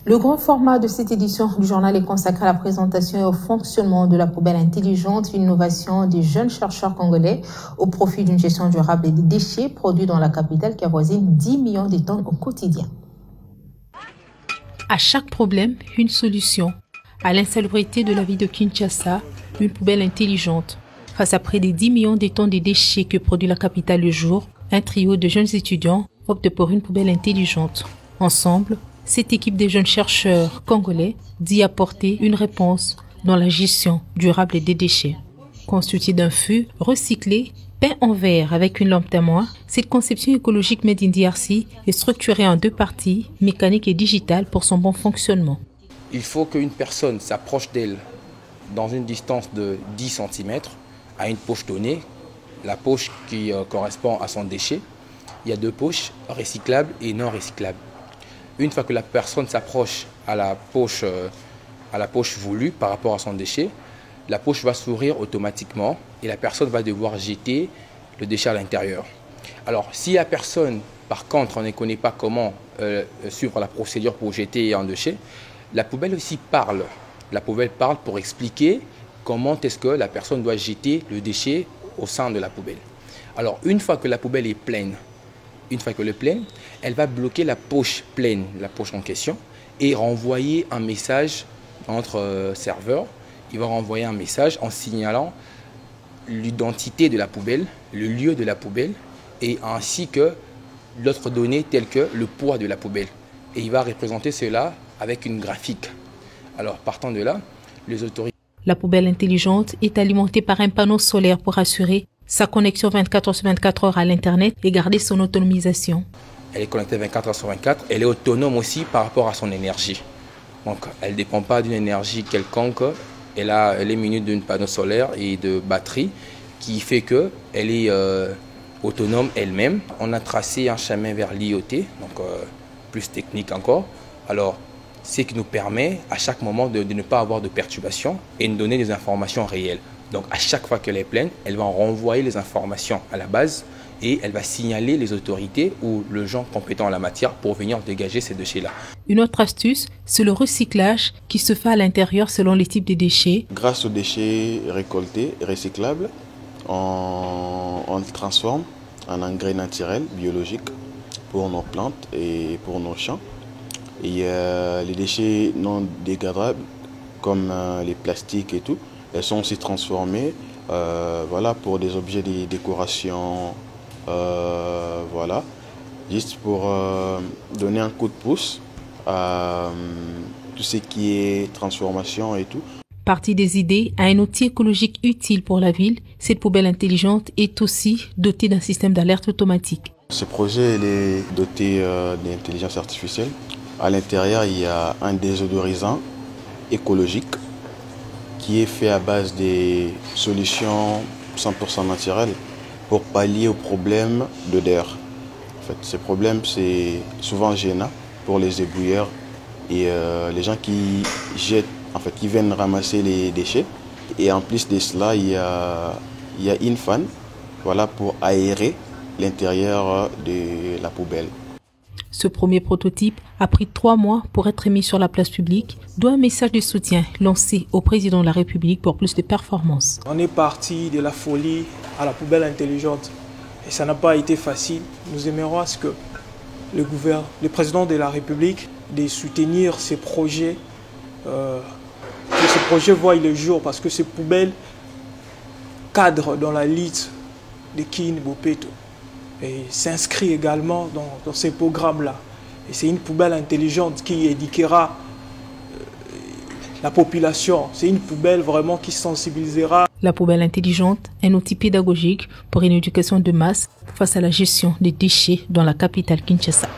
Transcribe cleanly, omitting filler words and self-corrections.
Le grand format de cette édition du journal est consacré à la présentation et au fonctionnement de la poubelle intelligente, une innovation des jeunes chercheurs congolais au profit d'une gestion durable des déchets produits dans la capitale qui avoisine 10 millions de tonnes au quotidien. À chaque problème, une solution. À l'insalubrité de la ville de Kinshasa, une poubelle intelligente. Face à près de 10 millions de tonnes de déchets que produit la capitale le jour, un trio de jeunes étudiants opte pour une poubelle intelligente. Ensemble, cette équipe de jeunes chercheurs congolais dit apporter une réponse dans la gestion durable des déchets. Constituée d'un fût recyclé, peint en verre avec une lampe témoin, cette conception écologique Made in DRC est structurée en deux parties, mécanique et digitale, pour son bon fonctionnement. Il faut qu'une personne s'approche d'elle dans une distance de 10 cm à une poche donnée, la poche qui correspond à son déchet. Il y a deux poches, recyclables et non recyclables. Une fois que la personne s'approche à la poche voulue par rapport à son déchet, la poche va s'ouvrir automatiquement et la personne va devoir jeter le déchet à l'intérieur. Alors, si la personne, par contre, on ne connaît pas comment suivre la procédure pour jeter un déchet, la poubelle aussi parle. La poubelle parle pour expliquer comment est-ce que la personne doit jeter le déchet au sein de la poubelle. Alors, une fois que la poubelle est pleine, elle va bloquer la poche pleine, la poche en question, et renvoyer un message à notre serveur. Il va renvoyer un message en signalant l'identité de la poubelle, le lieu de la poubelle, et ainsi que d'autres données telles que le poids de la poubelle. Et il va représenter cela avec une graphique. Alors, partant de là, les autorités... La poubelle intelligente est alimentée par un panneau solaire pour assurer sa connexion 24 sur 24 heures à l'Internet et garder son autonomisation. Elle est connectée 24 heures sur 24. Elle est autonome aussi par rapport à son énergie. Donc, elle ne dépend pas d'une énergie quelconque. Elle est munie d'un panneau solaire et de batterie qui fait qu'elle est autonome elle-même. On a tracé un chemin vers l'IoT, donc plus technique encore. Alors, ce qui nous permet à chaque moment de ne pas avoir de perturbations et de donner des informations réelles. Donc à chaque fois qu'elle est pleine, elle va renvoyer les informations à la base et elle va signaler les autorités ou le gens compétent en la matière pour venir dégager ces déchets-là. Une autre astuce, c'est le recyclage qui se fait à l'intérieur selon les types de déchets. Grâce aux déchets récoltés, recyclables, on les transforme en engrais naturels, biologiques pour nos plantes et pour nos champs. Et les déchets non dégradables comme les plastiques et tout, elles sont aussi transformées pour des objets de décoration, juste pour donner un coup de pouce à tout ce qui est transformation et tout. Partie des idées à un outil écologique utile pour la ville, cette poubelle intelligente est aussi dotée d'un système d'alerte automatique. Ce projet est doté d'intelligence artificielle. À l'intérieur, il y a un désodorisant écologique qui est fait à base des solutions 100% naturelles pour pallier aux problèmes d'odeur. En fait, ces problèmes, c'est souvent gênant pour les ébouilleurs et les gens qui jettent, qui viennent ramasser les déchets. Et en plus de cela, il y a une fan pour aérer l'intérieur de la poubelle. Ce premier prototype a pris 3 mois pour être mis sur la place publique, d'où un message de soutien lancé au président de la République pour plus de performances. On est parti de la folie à la poubelle intelligente et ça n'a pas été facile. Nous aimerons à ce que le président de la République de soutenir ces projets, que ces projets voient le jour parce que ces poubelles cadrent dans la liste de Kin Bopeto. Et s'inscrit également dans ces programmes-là. Et c'est une poubelle intelligente qui éduquera la population. C'est une poubelle vraiment qui sensibilisera. La poubelle intelligente, un outil pédagogique pour une éducation de masse face à la gestion des déchets dans la capitale Kinshasa.